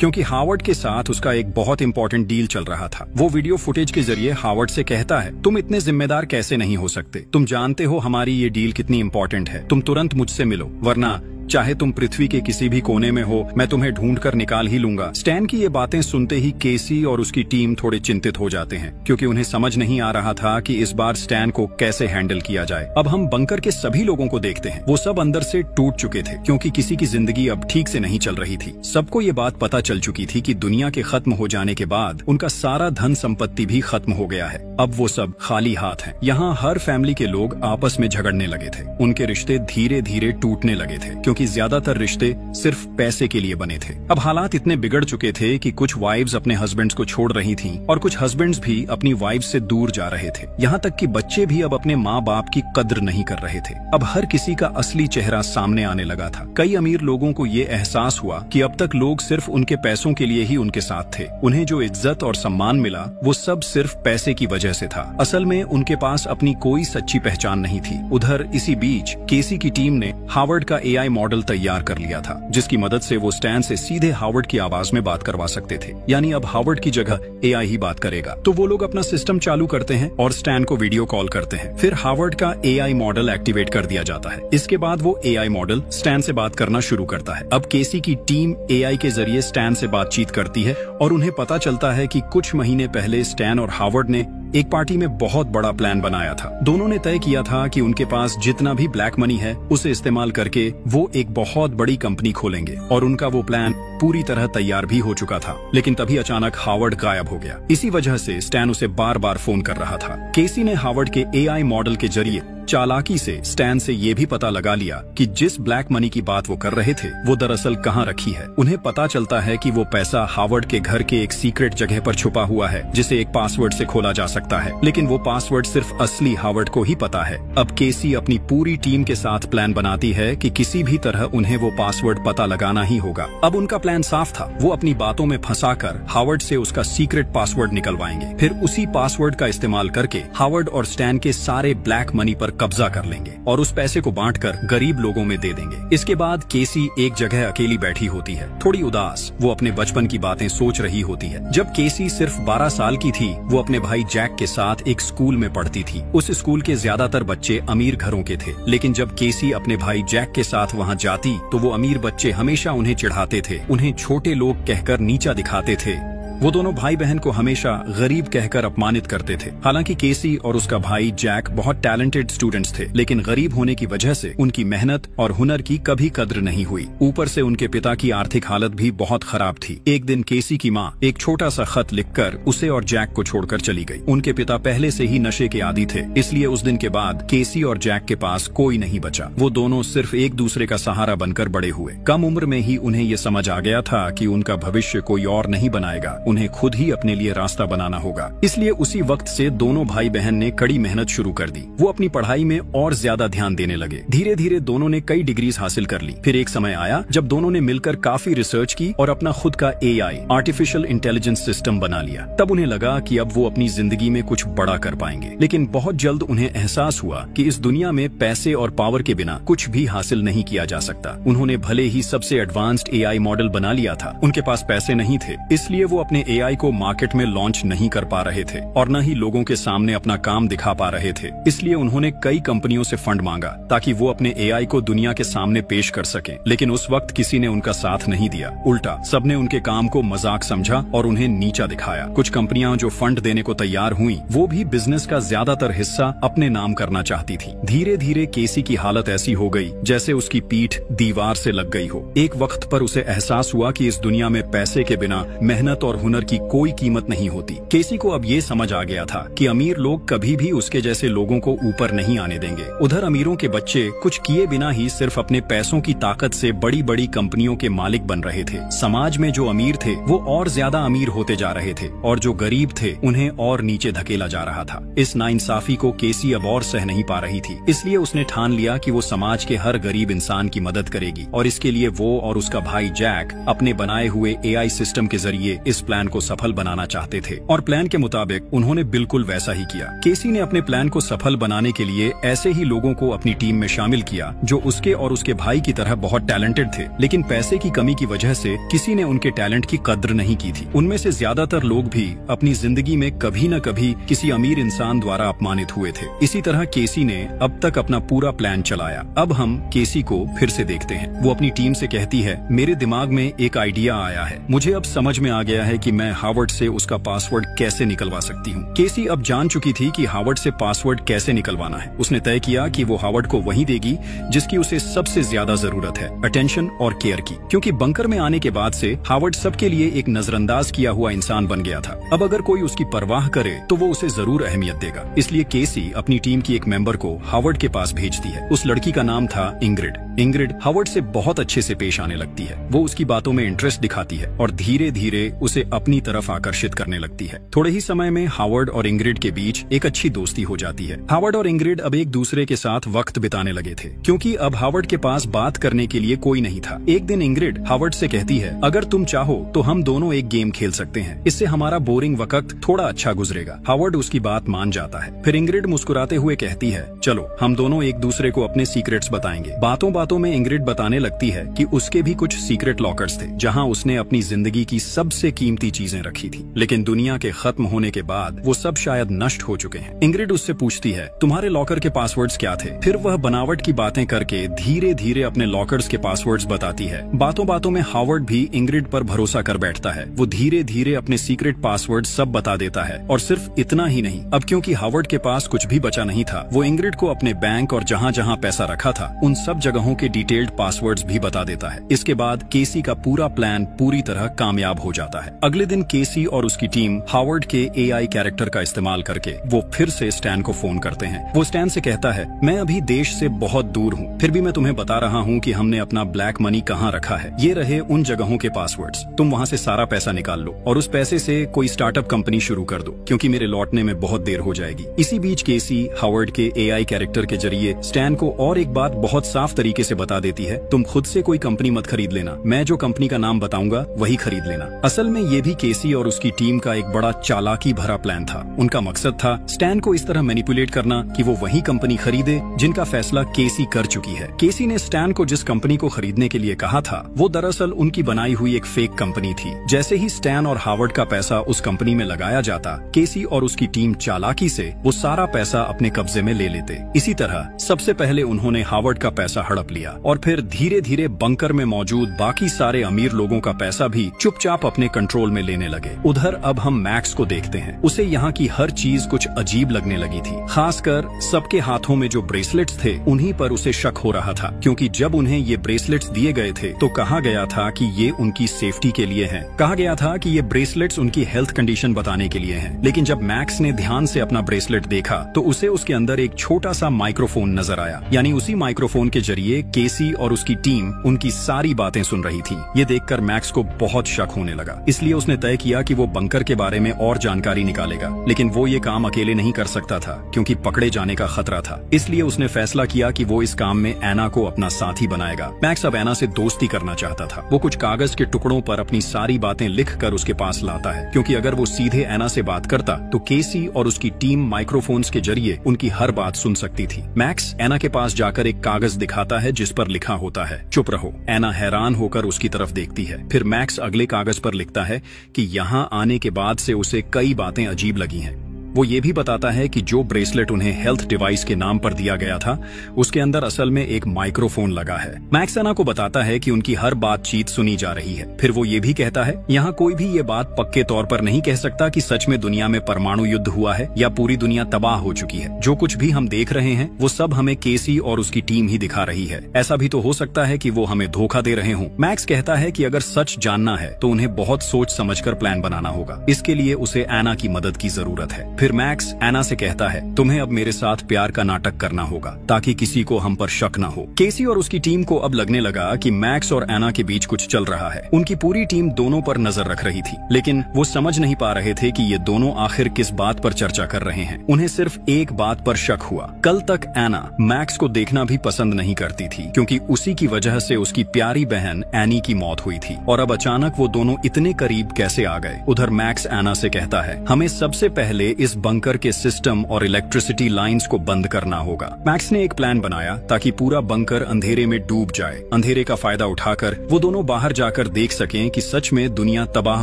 क्योंकि हावर्ड के साथ उसका एक बहुत इंपॉर्टेंट डील चल रहा था। वो वीडियो फुटेज के जरिए हावर्ड से कहता है, तुम इतने जिम्मेदार कैसे नहीं हो सकते? तुम जानते हो हमारी ये डील कितनी इंपॉर्टेंट है। तुम तुरंत मुझसे मिलो, वरना चाहे तुम पृथ्वी के किसी भी कोने में हो, मैं तुम्हें ढूंढकर निकाल ही लूंगा। स्टैन की ये बातें सुनते ही केसी और उसकी टीम थोड़े चिंतित हो जाते हैं क्योंकि उन्हें समझ नहीं आ रहा था कि इस बार स्टैन को कैसे हैंडल किया जाए। अब हम बंकर के सभी लोगों को देखते हैं। वो सब अंदर से टूट चुके थे क्योंकि किसी की जिंदगी अब ठीक से नहीं चल रही थी। सबको ये बात पता चल चुकी थी कि दुनिया के खत्म हो जाने के बाद उनका सारा धन संपत्ति भी खत्म हो गया है। अब वो सब खाली हाथ हैं। यहाँ हर फैमिली के लोग आपस में झगड़ने लगे थे। उनके रिश्ते धीरे धीरे टूटने लगे थे क्योंकि ज्यादातर रिश्ते सिर्फ पैसे के लिए बने थे। अब हालात इतने बिगड़ चुके थे कि कुछ वाइफ्स अपने हस्बैंड्स को छोड़ रही थीं और कुछ हस्बैंड्स भी अपनी वाइफ्स से दूर जा रहे थे। यहाँ तक कि बच्चे भी अब अपने माँ बाप की कद्र नहीं कर रहे थे। अब हर किसी का असली चेहरा सामने आने लगा था। कई अमीर लोगों को ये एहसास हुआ कि अब तक लोग सिर्फ उनके पैसों के लिए ही उनके साथ थे। उन्हें जो इज्जत और सम्मान मिला वो सब सिर्फ पैसे की वजह से था। असल में उनके पास अपनी कोई सच्ची पहचान नहीं थी। उधर इसी बीच केसी की टीम ने हावर्ड का एआई मॉडल तैयार कर लिया था जिसकी मदद से वो स्टैन से सीधे हावर्ड की आवाज में बात करवा सकते थे। यानी अब हावर्ड की जगह एआई ही बात करेगा। तो वो लोग अपना सिस्टम चालू करते हैं और स्टैन को वीडियो कॉल करते हैं। फिर हावर्ड का एआई मॉडल एक्टिवेट कर दिया जाता है। इसके बाद वो एआई मॉडल स्टैन से बात करना शुरू करता है। अब केसी की टीम एआई के जरिए स्टैन से बातचीत करती है और उन्हें पता चलता है कि कुछ महीने पहले स्टैन और हावर्ड ने एक पार्टी में बहुत बड़ा प्लान बनाया था। दोनों ने तय किया था कि उनके पास जितना भी ब्लैक मनी है उसे इस्तेमाल करके वो एक बहुत बड़ी कंपनी खोलेंगे और उनका वो प्लान पूरी तरह तैयार भी हो चुका था। लेकिन तभी अचानक हावर्ड गायब हो गया। इसी वजह से स्टैन उसे बार बार फोन कर रहा था। केसी ने हावर्ड के एआई मॉडल के जरिए चालाकी से स्टैन से ये भी पता लगा लिया कि जिस ब्लैक मनी की बात वो कर रहे थे वो दरअसल कहाँ रखी है। उन्हें पता चलता है कि वो पैसा हावर्ड के घर के एक सीक्रेट जगह पर छुपा हुआ है जिसे एक पासवर्ड से खोला जा सकता है। लेकिन वो पासवर्ड सिर्फ असली हावर्ड को ही पता है। अब केसी अपनी पूरी टीम के साथ प्लान बनाती है कि किसी भी तरह उन्हें वो पासवर्ड पता लगाना ही होगा। अब उनका प्लान साफ था। वो अपनी बातों में फंसाकर हावर्ड से उसका सीक्रेट पासवर्ड निकलवाएंगे। फिर उसी पासवर्ड का इस्तेमाल करके हावर्ड और स्टैन के सारे ब्लैक मनी पर कब्जा कर लेंगे और उस पैसे को बांटकर गरीब लोगों में दे देंगे। इसके बाद केसी एक जगह अकेली बैठी होती है, थोड़ी उदास। वो अपने बचपन की बातें सोच रही होती है। जब केसी सिर्फ 12 साल की थी वो अपने भाई जैक के साथ एक स्कूल में पढ़ती थी। उस स्कूल के ज्यादातर बच्चे अमीर घरों के थे। लेकिन जब केसी अपने भाई जैक के साथ वहाँ जाती तो वो अमीर बच्चे हमेशा उन्हें चिढ़ाते थे, उन्हें छोटे लोग कहकर नीचा दिखाते थे। वो दोनों भाई बहन को हमेशा गरीब कहकर अपमानित करते थे। हालांकि केसी और उसका भाई जैक बहुत टैलेंटेड स्टूडेंट्स थे, लेकिन गरीब होने की वजह से उनकी मेहनत और हुनर की कभी कद्र नहीं हुई। ऊपर से उनके पिता की आर्थिक हालत भी बहुत खराब थी। एक दिन केसी की माँ एक छोटा सा खत लिखकर उसे और जैक को छोड़कर चली गई। उनके पिता पहले से ही नशे के आदी थे, इसलिए उस दिन के बाद केसी और जैक के पास कोई नहीं बचा। वो दोनों सिर्फ एक दूसरे का सहारा बनकर बड़े हुए। कम उम्र में ही उन्हें ये समझ आ गया था कि उनका भविष्य कोई और नहीं बनाएगा, उन्हें खुद ही अपने लिए रास्ता बनाना होगा। इसलिए उसी वक्त से दोनों भाई बहन ने कड़ी मेहनत शुरू कर दी। वो अपनी पढ़ाई में और ज्यादा ध्यान देने लगे। धीरे धीरे दोनों ने कई डिग्रीज हासिल कर ली। फिर एक समय आया जब दोनों ने मिलकर काफी रिसर्च की और अपना खुद का एआई आर्टिफिशियल इंटेलिजेंस सिस्टम बना लिया। तब उन्हें लगा कि अब वो अपनी जिंदगी में कुछ बड़ा कर पाएंगे। लेकिन बहुत जल्द उन्हें एहसास हुआ कि इस दुनिया में पैसे और पावर के बिना कुछ भी हासिल नहीं किया जा सकता। उन्होंने भले ही सबसे एडवांस्ड एआई मॉडल बना लिया था, उनके पास पैसे नहीं थे, इसलिए वो अपने अपने एआई को मार्केट में लॉन्च नहीं कर पा रहे थे और न ही लोगों के सामने अपना काम दिखा पा रहे थे। इसलिए उन्होंने कई कंपनियों से फंड मांगा ताकि वो अपने एआई को दुनिया के सामने पेश कर सकें। लेकिन उस वक्त किसी ने उनका साथ नहीं दिया। उल्टा सबने उनके काम को मजाक समझा और उन्हें नीचा दिखाया। कुछ कंपनियां जो फंड देने को तैयार हुई, वो भी बिजनेस का ज्यादातर हिस्सा अपने नाम करना चाहती थी। धीरे धीरे केसी की हालत ऐसी हो गई जैसे उसकी पीठ दीवार से लग गई हो। एक वक्त पर उसे एहसास हुआ कि इस दुनिया में पैसे के बिना मेहनत और हुनर की कोई कीमत नहीं होती। केसी को अब ये समझ आ गया था कि अमीर लोग कभी भी उसके जैसे लोगों को ऊपर नहीं आने देंगे। उधर अमीरों के बच्चे कुछ किए बिना ही सिर्फ अपने पैसों की ताकत से बड़ी बड़ी कंपनियों के मालिक बन रहे थे। समाज में जो अमीर थे वो और ज्यादा अमीर होते जा रहे थे और जो गरीब थे उन्हें और नीचे धकेला जा रहा था। इस नाइंसाफी को केसी अब और सह नहीं पा रही थी। इसलिए उसने ठान लिया कि वो समाज के हर गरीब इंसान की मदद करेगी और इसके लिए वो और उसका भाई जैक अपने बनाए हुए एआई सिस्टम के जरिए इस प्लान को सफल बनाना चाहते थे। और प्लान के मुताबिक उन्होंने बिल्कुल वैसा ही किया। केसी ने अपने प्लान को सफल बनाने के लिए ऐसे ही लोगों को अपनी टीम में शामिल किया जो उसके और उसके भाई की तरह बहुत टैलेंटेड थे, लेकिन पैसे की कमी की वजह से किसी ने उनके टैलेंट की कद्र नहीं की थी। उनमें से ज्यादातर लोग भी अपनी जिंदगी में कभी न कभी किसी अमीर इंसान द्वारा अपमानित हुए थे। इसी तरह केसी ने अब तक अपना पूरा प्लान चलाया। अब हम केसी को फिर से देखते हैं। वो अपनी टीम से कहती है, मेरे दिमाग में एक आइडिया आया है। मुझे अब समझ में आ गया है कि मैं हावर्ड से उसका पासवर्ड कैसे निकलवा सकती हूँ। केसी अब जान चुकी थी कि हावर्ड से पासवर्ड कैसे निकलवाना है। उसने तय किया कि वो हावर्ड को वही देगी जिसकी उसे सबसे ज्यादा जरूरत है, अटेंशन और केयर की। क्योंकि बंकर में आने के बाद से हावर्ड सबके लिए एक नजरअंदाज किया हुआ इंसान बन गया था। अब अगर कोई उसकी परवाह करे तो वो उसे जरूर अहमियत देगा। इसलिए केसी अपनी टीम की एक मेंबर को हावर्ड के पास भेजती है। उस लड़की का नाम था इंग्रिड। इंग्रिड हावर्ड से बहुत अच्छे से पेश आने लगती है। वो उसकी बातों में इंटरेस्ट दिखाती है और धीरे धीरे उसे अपनी तरफ आकर्षित करने लगती है। थोड़े ही समय में हावर्ड और इंग्रिड के बीच एक अच्छी दोस्ती हो जाती है। हावर्ड और इंग्रिड अब एक दूसरे के साथ वक्त बिताने लगे थे, क्योंकि अब हावर्ड के पास बात करने के लिए कोई नहीं था। एक दिन इंग्रिड हावर्ड से कहती है, अगर तुम चाहो तो हम दोनों एक गेम खेल सकते हैं। इससे हमारा बोरिंग वक्त थोड़ा अच्छा गुजरेगा। हावर्ड उसकी बात मान जाता है। फिर इंग्रिड मुस्कुराते हुए कहती है, चलो हम दोनों एक दूसरे को अपने सीक्रेट्स बताएंगे। बातों बातों में इंग्रिड बताने लगती है कि उसके भी कुछ सीक्रेट लॉकर्स थे जहां उसने अपनी जिंदगी की सबसे कीमती चीजें रखी थी, लेकिन दुनिया के खत्म होने के बाद वो सब शायद नष्ट हो चुके हैं। इंग्रिड उससे पूछती है, तुम्हारे लॉकर के पासवर्ड्स क्या थे? फिर वह बनावट की बातें करके धीरे धीरे अपने लॉकर्स के पासवर्ड्स बताती है। बातों बातों में हावर्ड भी इंग्रिड पर भरोसा कर बैठता है। वो धीरे धीरे अपने सीक्रेट पासवर्ड सब बता देता है। और सिर्फ इतना ही नहीं, अब क्योंकि हावर्ड के पास कुछ भी बचा नहीं था, वो इंग्रिड को अपने बैंक और जहां जहां पैसा रखा था उन सब जगहों के डिटेल्ड पासवर्ड्स भी बता देता है। इसके बाद केसी का पूरा प्लान पूरी तरह कामयाब हो जाता है। अगले दिन केसी और उसकी टीम हावर्ड के एआई कैरेक्टर का इस्तेमाल करके वो फिर से स्टैन को फोन करते हैं। वो स्टैन से कहता है, मैं अभी देश से बहुत दूर हूँ, फिर भी मैं तुम्हें बता रहा हूँ कि हमने अपना ब्लैक मनी कहाँ रखा है। ये रहे उन जगहों के पासवर्ड्स। तुम वहाँ से सारा पैसा निकाल लो और उस पैसे से कोई स्टार्टअप कंपनी शुरू कर दो, क्योंकि मेरे लौटने में बहुत देर हो जाएगी। इसी बीच केसी हावर्ड के एआई कैरेक्टर के जरिए स्टैन को और एक बात बहुत साफ तरीके से बता देती है, तुम खुद से कोई कंपनी मत खरीद लेना, मैं जो कंपनी का नाम बताऊंगा वही खरीद लेना। असल में ये भी केसी और उसकी टीम का एक बड़ा चालाकी भरा प्लान था। उनका मकसद था स्टैन को इस तरह मैनिपुलेट करना कि वो वही कंपनी खरीदे जिनका फैसला केसी कर चुकी है। केसी ने स्टैन को जिस कंपनी को खरीदने के लिए कहा था वो दरअसल उनकी बनाई हुई एक फेक कंपनी थी। जैसे ही स्टैन और हावर्ड का पैसा उस कंपनी में लगाया जाता, केसी और उसकी टीम चालाकी से वो सारा पैसा अपने कब्जे में ले लेते। इसी तरह सबसे पहले उन्होंने हावर्ड का पैसा हड़प लिया और फिर धीरे धीरे बंकर में मौजूद बाकी सारे अमीर लोगों का पैसा भी चुपचाप अपने कंट्रोल में लेने लगे। उधर अब हम मैक्स को देखते हैं। उसे यहाँ की हर चीज कुछ अजीब लगने लगी थी। खासकर सबके हाथों में जो ब्रेसलेट्स थे उन्हीं पर उसे शक हो रहा था, क्योंकि जब उन्हें ये ब्रेसलेट्स दिए गए थे तो कहा गया था कि ये उनकी सेफ्टी के लिए हैं। कहा गया था कि ये ब्रेसलेट्स उनकी हेल्थ कंडीशन बताने के लिए हैं। लेकिन जब मैक्स ने ध्यान से अपना ब्रेसलेट देखा तो उसे उसके अंदर एक छोटा सा माइक्रोफोन नजर आया। यानी उसी माइक्रोफोन के जरिए केसी और उसकी टीम उनकी सारी बातें सुन रही थी। ये देखकर मैक्स को बहुत शक होने लगा। इसलिए उसने तय किया कि वो बंकर के बारे में और जानकारी निकालेगा, लेकिन वो ये काम अकेले नहीं कर सकता था क्योंकि पकड़े जाने का खतरा था। इसलिए उसने फैसला किया कि वो इस काम में एना को अपना साथी बनाएगा। मैक्स अब एना से दोस्ती करना चाहता था। वो कुछ कागज के टुकड़ों पर अपनी सारी बातें लिख कर उसके पास लाता है, क्योंकि अगर वो सीधे एना से बात करता तो केसी और उसकी टीम माइक्रोफोन्स के जरिए उनकी हर बात सुन सकती थी। मैक्स एना के पास जाकर एक कागज दिखाता है जिस पर लिखा होता है, चुप रहो। एना हैरान होकर उसकी तरफ देखती है। फिर मैक्स अगले कागज पर लिखता है कि यहाँ आने के बाद से उसे कई बातें अजीब लगी हैं। वो ये भी बताता है कि जो ब्रेसलेट उन्हें हेल्थ डिवाइस के नाम पर दिया गया था उसके अंदर असल में एक माइक्रोफोन लगा है। मैक्स एना को बताता है कि उनकी हर बातचीत सुनी जा रही है। फिर वो ये भी कहता है, यहाँ कोई भी ये बात पक्के तौर पर नहीं कह सकता कि सच में दुनिया में परमाणु युद्ध हुआ है या पूरी दुनिया तबाह हो चुकी है। जो कुछ भी हम देख रहे हैं वो सब हमें केसी और उसकी टीम ही दिखा रही है। ऐसा भी तो हो सकता है कि वो हमें धोखा दे रहे हों। मैक्स कहता है कि अगर सच जानना है तो उन्हें बहुत सोच समझकर प्लान बनाना होगा। इसके लिए उसे एना की मदद की जरूरत है। फिर मैक्स एना से कहता है, तुम्हें अब मेरे साथ प्यार का नाटक करना होगा ताकि किसी को हम पर शक न हो। केसी और उसकी टीम को अब लगने लगा कि मैक्स और एना के बीच कुछ चल रहा है। उनकी पूरी टीम दोनों पर नजर रख रही थी, लेकिन वो समझ नहीं पा रहे थे कि ये दोनों आखिर किस बात पर चर्चा कर रहे हैं। उन्हें सिर्फ एक बात पर शक हुआ। कल तक एना मैक्स को देखना भी पसंद नहीं करती थी क्योंकि उसी की वजह से उसकी प्यारी बहन एनी की मौत हुई थी, और अब अचानक वो दोनों इतने करीब कैसे आ गए। उधर मैक्स एना से कहता है, हमें सबसे पहले इस बंकर के सिस्टम और इलेक्ट्रिसिटी लाइंस को बंद करना होगा। मैक्स ने एक प्लान बनाया ताकि पूरा बंकर अंधेरे में डूब जाए। अंधेरे का फायदा उठाकर वो दोनों बाहर जाकर देख सकें कि सच में दुनिया तबाह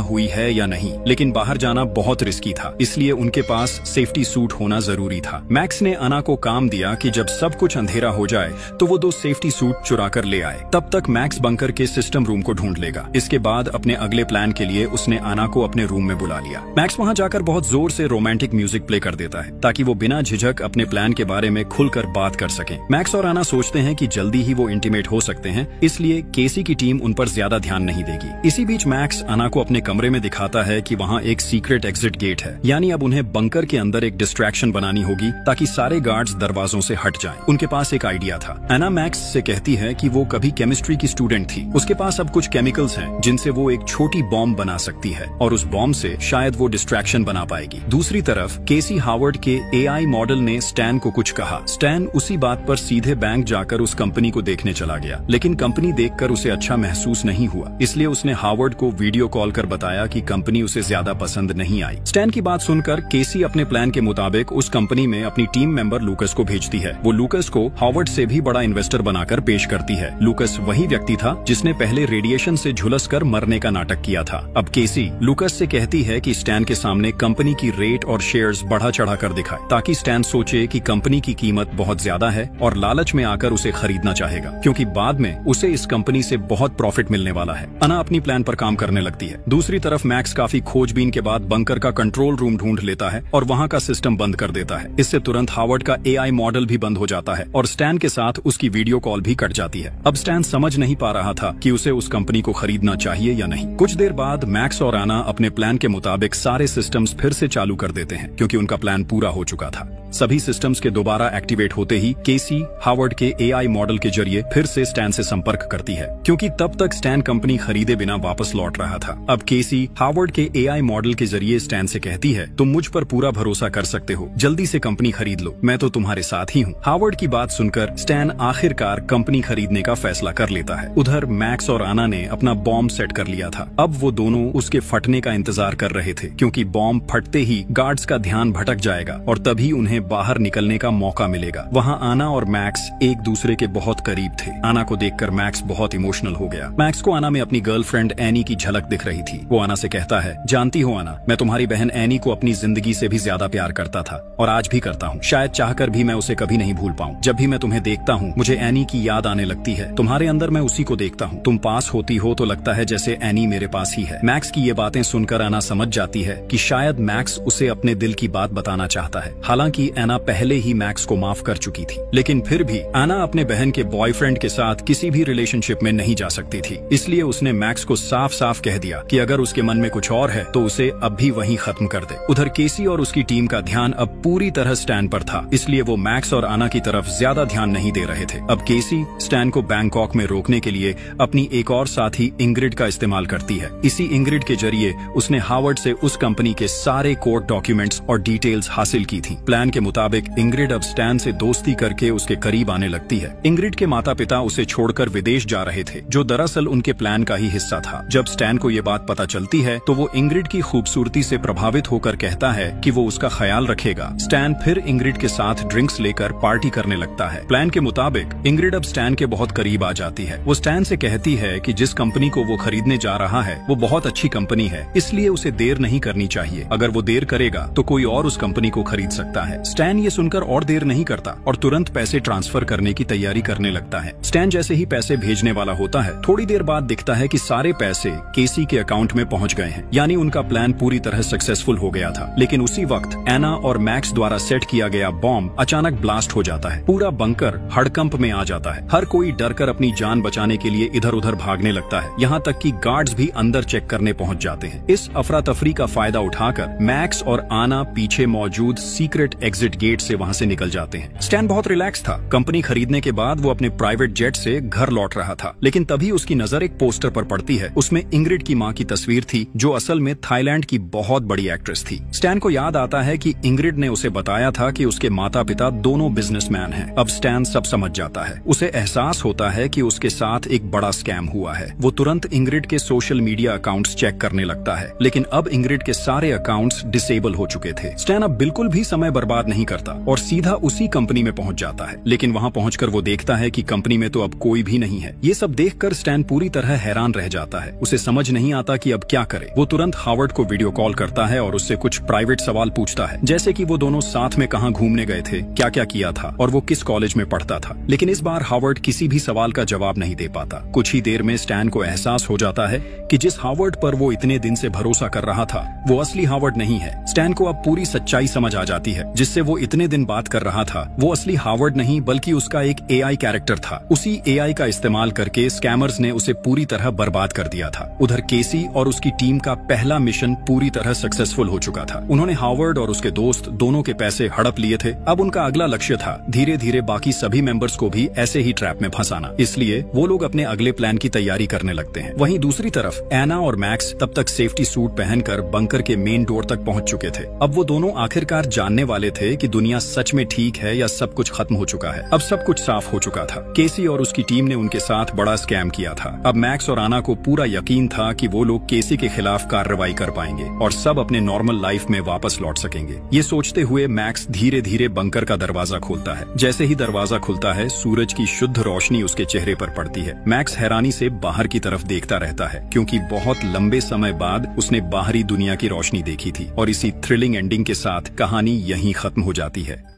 हुई है या नहीं। लेकिन बाहर जाना बहुत रिस्की था, इसलिए उनके पास सेफ्टी सूट होना जरूरी था। मैक्स ने अना को काम दिया कि जब सब कुछ अंधेरा हो जाए तो वो 2 सेफ्टी सूट चुरा कर ले आए। तब तक मैक्स बंकर के सिस्टम रूम को ढूंढ लेगा। इसके बाद अपने अगले प्लान के लिए उसने अना को अपने रूम में बुला लिया। मैक्स वहां जाकर बहुत जोर से रोमांटिक म्यूजिक प्ले कर देता है ताकि वो बिना झिझक अपने प्लान के बारे में खुलकर बात कर सकें। मैक्स और आना सोचते हैं कि जल्दी ही वो इंटीमेट हो सकते हैं, इसलिए केसी की टीम उन पर ज्यादा ध्यान नहीं देगी। इसी बीच मैक्स आना को अपने कमरे में दिखाता है कि वहाँ एक सीक्रेट एग्जिट गेट है, यानी अब उन्हें बंकर के अंदर एक डिस्ट्रैक्शन बनानी होगी ताकि सारे गार्ड्स दरवाजों से हट जाएं। उनके पास एक आइडिया था। एना मैक्स से कहती है कि वो कभी केमिस्ट्री की स्टूडेंट थी, उसके पास अब कुछ केमिकल्स हैं जिनसे वो एक छोटी बॉम्ब बना सकती है और उस बॉम्ब से शायद वो डिस्ट्रैक्शन बना पाएगी। दूसरी तरफ केसी हावर्ड के एआई मॉडल ने स्टैन को कुछ कहा। स्टैन उसी बात पर सीधे बैंक जाकर उस कंपनी को देखने चला गया, लेकिन कंपनी देखकर उसे अच्छा महसूस नहीं हुआ, इसलिए उसने हावर्ड को वीडियो कॉल कर बताया कि कंपनी उसे ज्यादा पसंद नहीं आई। स्टैन की बात सुनकर केसी अपने प्लान के मुताबिक उस कंपनी में अपनी टीम मेंबर लूकस को भेजती है। वो लूकस को हावर्ड से भी बड़ा इन्वेस्टर बनाकर पेश करती है। लूकस वही व्यक्ति था जिसने पहले रेडिएशन से झुलसकर मरने का नाटक किया था। अब केसी लूकस से कहती है कि स्टैन के सामने कंपनी की रेट और शेयर्स बढ़ा चढ़ा कर दिखाए ताकि स्टैन सोचे कि कंपनी की कीमत बहुत ज्यादा है और लालच में आकर उसे खरीदना चाहेगा, क्योंकि बाद में उसे इस कंपनी से बहुत प्रॉफिट मिलने वाला है। अना अपनी प्लान पर काम करने लगती है। दूसरी तरफ मैक्स काफी खोजबीन के बाद बंकर का कंट्रोल रूम ढूंढ लेता है और वहाँ का सिस्टम बंद कर देता है। इससे तुरंत हावर्ड का एआई मॉडल भी बंद हो जाता है और स्टैन के साथ उसकी वीडियो कॉल भी कट जाती है। अब स्टैन समझ नहीं पा रहा था कि उसे उस कंपनी को खरीदना चाहिए या नहीं। कुछ देर बाद मैक्स और आना अपने प्लान के मुताबिक सारे सिस्टम्स फिर से चालू कर देते हैं क्योंकि उनका प्लान पूरा हो चुका था। सभी सिस्टम्स के दोबारा एक्टिवेट होते ही केसी हावर्ड के एआई मॉडल के जरिए फिर से स्टैन से संपर्क करती है, क्योंकि तब तक स्टैन कंपनी खरीदे बिना वापस लौट रहा था। अब केसी हावर्ड के एआई मॉडल के जरिए स्टैन से कहती है, तुम मुझ पर पूरा भरोसा कर सकते हो, जल्दी से कंपनी खरीद लो, मैं तो तुम्हारे साथ ही हूँ। हावर्ड की बात सुनकर स्टैन आखिरकार कंपनी खरीदने का फैसला कर लेता है। उधर मैक्स और आना ने अपना बॉम्ब सेट कर लिया था। अब वो दोनों उसके फटने का इंतजार कर रहे थे, क्योंकि बॉम्ब फटते ही गार्ड्स का ध्यान भटक जाएगा और तभी उन्हें बाहर निकलने का मौका मिलेगा। वहाँ आना और मैक्स एक दूसरे के बहुत करीब थे। आना को देखकर मैक्स बहुत इमोशनल हो गया। मैक्स को आना में अपनी गर्लफ्रेंड एनी की झलक दिख रही थी। वो आना से कहता है, जानती हो आना, मैं तुम्हारी बहन एनी को अपनी जिंदगी से भी ज्यादा प्यार करता था और आज भी करता हूँ। शायद चाहकर भी मैं उसे कभी नहीं भूल पाऊँ। जब भी मैं तुम्हें देखता हूँ मुझे एनी की याद आने लगती है। तुम्हारे अंदर मैं उसी को देखता हूँ। तुम पास होती हो तो लगता है जैसे एनी मेरे पास ही है। मैक्स की ये बातें सुनकर आना समझ जाती है कि शायद मैक्स उसे अपने दिल की बात बताना चाहता है। हालांकि एना पहले ही मैक्स को माफ कर चुकी थी, लेकिन फिर भी आना अपने बहन के बॉयफ्रेंड के साथ किसी भी रिलेशनशिप में नहीं जा सकती थी। इसलिए उसने मैक्स को साफ साफ कह दिया कि अगर उसके मन में कुछ और है तो उसे अब भी वहीं खत्म कर दे। उधर केसी और उसकी टीम का ध्यान अब पूरी तरह स्टैन पर था, इसलिए वो मैक्स और आना की तरफ ज्यादा ध्यान नहीं दे रहे थे। अब केसी स्टैन को बैंकॉक में रोकने के लिए अपनी एक और साथी इंग्रिड का इस्तेमाल करती है। इसी इंग्रिड के जरिए उसने हावर्ड से उस कंपनी के सारे कोर्ट डॉक्यूमेंट्स पॉइंट्स और डिटेल्स हासिल की थी। प्लान के मुताबिक इंग्रिड अब स्टैन से दोस्ती करके उसके करीब आने लगती है। इंग्रिड के माता पिता उसे छोड़कर विदेश जा रहे थे, जो दरअसल उनके प्लान का ही हिस्सा था। जब स्टैन को ये बात पता चलती है तो वो इंग्रिड की खूबसूरती से प्रभावित होकर कहता है कि वो उसका ख्याल रखेगा। स्टैन फिर इंग्रिड के साथ ड्रिंक्स लेकर पार्टी करने लगता है। प्लान के मुताबिक इंग्रिड अब स्टैन के बहुत करीब आ जाती है। वो स्टैन से कहती है कि जिस कंपनी को वो खरीदने जा रहा है वो बहुत अच्छी कंपनी है, इसलिए उसे देर नहीं करनी चाहिए। अगर वो देर करेगा तो कोई और उस कंपनी को खरीद सकता है। स्टैन ये सुनकर और देर नहीं करता और तुरंत पैसे ट्रांसफर करने की तैयारी करने लगता है। स्टैन जैसे ही पैसे भेजने वाला होता है, थोड़ी देर बाद दिखता है कि सारे पैसे केसी के अकाउंट में पहुंच गए हैं, यानी उनका प्लान पूरी तरह सक्सेसफुल हो गया था। लेकिन उसी वक्त एना और मैक्स द्वारा सेट किया गया बॉम्ब अचानक ब्लास्ट हो जाता है। पूरा बंकर हड़कंप में आ जाता है। हर कोई डरकर अपनी जान बचाने के लिए इधर उधर भागने लगता है। यहाँ तक कि गार्ड्स भी अंदर चेक करने पहुंच जाते हैं। इस अफरा तफरी का फायदा उठाकर मैक्स और आना पीछे मौजूद सीक्रेट एग्जिट गेट से वहाँ से निकल जाते हैं। स्टैन बहुत रिलैक्स था। कंपनी खरीदने के बाद वो अपने प्राइवेट जेट से घर लौट रहा था, लेकिन तभी उसकी नजर एक पोस्टर पर पड़ती है। उसमें इंग्रिड की माँ की तस्वीर थी, जो असल में थाईलैंड की बहुत बड़ी एक्ट्रेस थी। स्टैन को याद आता है कि इंग्रिड ने उसे बताया था कि उसके माता पिता दोनों बिजनेसमैन हैं। अब स्टैन सब समझ जाता है। उसे एहसास होता है कि उसके साथ एक बड़ा स्कैम हुआ है। वो तुरंत इंग्रिड के सोशल मीडिया अकाउंट्स चेक करने लगता है, लेकिन अब इंग्रिड के सारे अकाउंट्स डिसेबल हो चुके थे। स्टैन अब बिल्कुल भी समय बर्बाद नहीं करता और सीधा उसी कंपनी में पहुंच जाता है। लेकिन वहां पहुंचकर वो देखता है कि कंपनी में तो अब कोई भी नहीं है। ये सब देखकर स्टैन पूरी तरह हैरान रह जाता है। उसे समझ नहीं आता कि अब क्या करे। वो तुरंत हावर्ड को वीडियो कॉल करता है और उससे कुछ प्राइवेट सवाल पूछता है, जैसे कि वो दोनों साथ में कहाँ घूमने गए थे, क्या क्या किया था और वो किस कॉलेज में पढ़ता था। लेकिन इस बार हावर्ड किसी भी सवाल का जवाब नहीं दे पाता। कुछ ही देर में स्टैन को एहसास हो जाता है कि जिस हावर्ड पर वो इतने दिन से भरोसा कर रहा था वो असली हावर्ड नहीं है। स्टैन को अब पूरी सच्चाई समझ आ जाती है। जिससे वो इतने दिन बात कर रहा था वो असली हावर्ड नहीं बल्कि उसका एक एआई कैरेक्टर था। उसी एआई का इस्तेमाल करके स्कैमर्स ने उसे पूरी तरह बर्बाद कर दिया था। उधर केसी और उसकी टीम का पहला मिशन पूरी तरह सक्सेसफुल हो चुका था। उन्होंने हावर्ड और उसके दोस्त दोनों के पैसे हड़प लिए थे। अब उनका अगला लक्ष्य था धीरे धीरे बाकी सभी मेंबर्स को भी ऐसे ही ट्रैप में फंसाना। इसलिए वो लोग अपने अगले प्लान की तैयारी करने लगते हैं। वहीं दूसरी तरफ एना और मैक्स तब तक सेफ्टी सूट पहनकर बंकर के मेन डोर तक पहुंच चुके थे। अब वो दोनों आखिरकार जानने वाले थे कि दुनिया सच में ठीक है या सब कुछ खत्म हो चुका है। अब सब कुछ साफ हो चुका था। केसी और उसकी टीम ने उनके साथ बड़ा स्कैम किया था। अब मैक्स और आना को पूरा यकीन था कि वो लोग केसी के खिलाफ कार्रवाई कर पाएंगे और सब अपने नॉर्मल लाइफ में वापस लौट सकेंगे। ये सोचते हुए मैक्स धीरे धीरे बंकर का दरवाजा खोलता है। जैसे ही दरवाजा खुलता है सूरज की शुद्ध रोशनी उसके चेहरे पर पड़ती है। मैक्स हैरानी से बाहर की तरफ देखता रहता है, क्योंकि बहुत लंबे समय बाद उसने बाहरी दुनिया की रोशनी देखी थी। और इसी थ्रिलिंग एंडिंग के साथ कहानी यहीं खत्म हो जाती है।